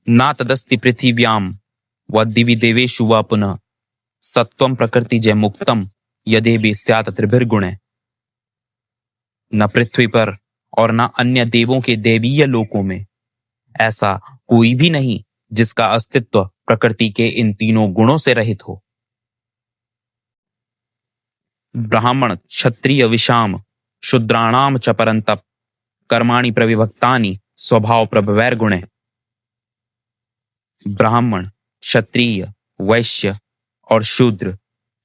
ना तदस्ति पृथिव्याम व दिवि देवेषु व पुनः सत्वम प्रकृति जय मुक्तम यदेभि स्यात् त्रिभिर्गुणे। न पृथ्वी पर और न अन्य देवों के देवीय लोकों में ऐसा कोई भी नहीं जिसका अस्तित्व प्रकृति के इन तीनों गुणों से रहित हो। ब्राह्मण क्षत्रिय विषाम शूद्राणाम च परंतप कर्माणि प्रविभक्तानि स्वभाव प्रभवैर्गुणे। ब्राह्मण क्षत्रिय वैश्य और शूद्र,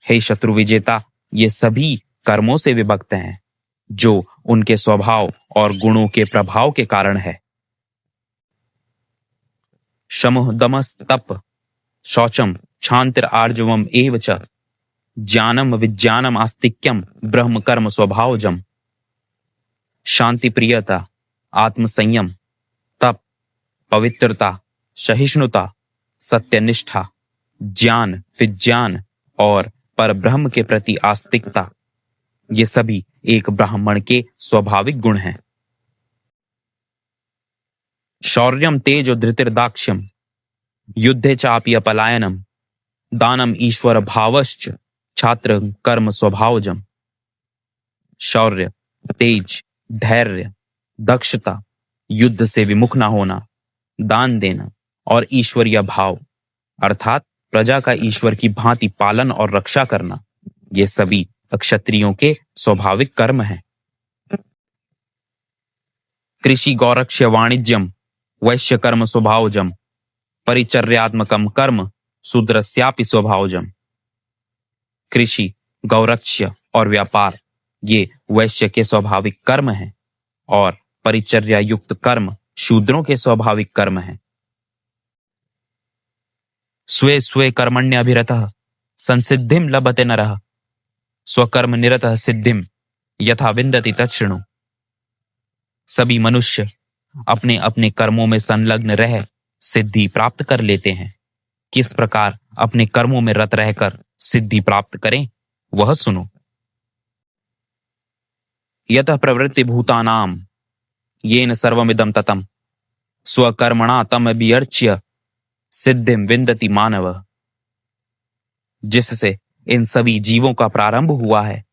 हे शत्रु विजेता, ये सभी कर्मों से विभक्त हैं जो उनके स्वभाव और गुणों के प्रभाव के कारण है। शमः दमस् तप शौचम क्षान्तिर आर्जवम एव च ज्ञानम विज्ञानम आस्तिक्यम ब्रह्म कर्म स्वभावजम। शांति प्रियता, आत्मसंयम, तप, पवित्रता, सहिष्णुता, सत्यनिष्ठा, ज्ञान विज्ञान और परब्रह्म के प्रति आस्तिकता, ये सभी एक ब्राह्मण के स्वाभाविक गुण हैं। शौर्यम तेजो धृतिर्दाक्ष्यम युद्धे चापि अपलायनम दानम ईश्वर भावश्च छात्र कर्म स्वभावजम। शौर्य, तेज, धैर्य, दक्षता, युद्ध से विमुख न होना, दान देना और ईश्वरीय भाव अर्थात प्रजा का ईश्वर की भांति पालन और रक्षा करना, ये सभी क्षत्रियों के स्वाभाविक कर्म हैं। कृषि गौरक्ष्य वाणिज्यम वैश्य कर्म स्वभावजम परिचर्यात्मकम कर्म शूद्रस्यापि स्वभावजम। कृषि, गौरक्ष्य और व्यापार ये वैश्य के स्वाभाविक कर्म हैं और परिचर्या युक्त कर्म शूद्रों के स्वाभाविक कर्म हैं। स्वे स्वे कर्मण्यभिरतः संसिद्धिम लभते नरः स्वकर्म निरतः सिद्धिम यथा विन्दति तच्छृणु। सभी मनुष्य अपने अपने कर्मों में संलग्न रह सिद्धि प्राप्त कर लेते हैं। किस प्रकार अपने कर्मों में रत रहकर सिद्धि प्राप्त करें वह सुनो। यतः प्रवृत्ति भूतानाम येन सर्वमिदं ततम् स्वकर्मणा तमभिर्च्य सिद्धिम विन्दति मानव। जिससे इन सभी जीवों का प्रारंभ हुआ है,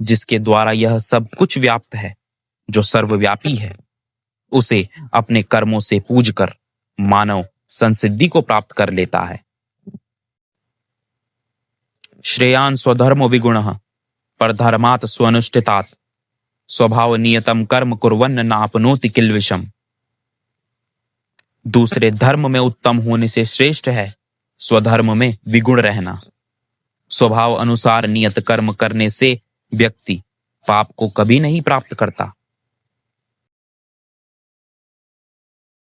जिसके द्वारा यह सब कुछ व्याप्त है, जो सर्वव्यापी है, उसे अपने कर्मों से पूजकर मानव संसिद्धि को प्राप्त कर लेता है। श्रेयान् स्वधर्मो विगुणः परधर्मात् स्वनुष्ठितात् स्वभाव नियतम कर्म कुर्वन्न नापनोति किल्विषम। दूसरे धर्म में उत्तम होने से श्रेष्ठ है स्वधर्म में विगुण रहना। स्वभाव अनुसार नियत कर्म करने से व्यक्ति पाप को कभी नहीं प्राप्त करता।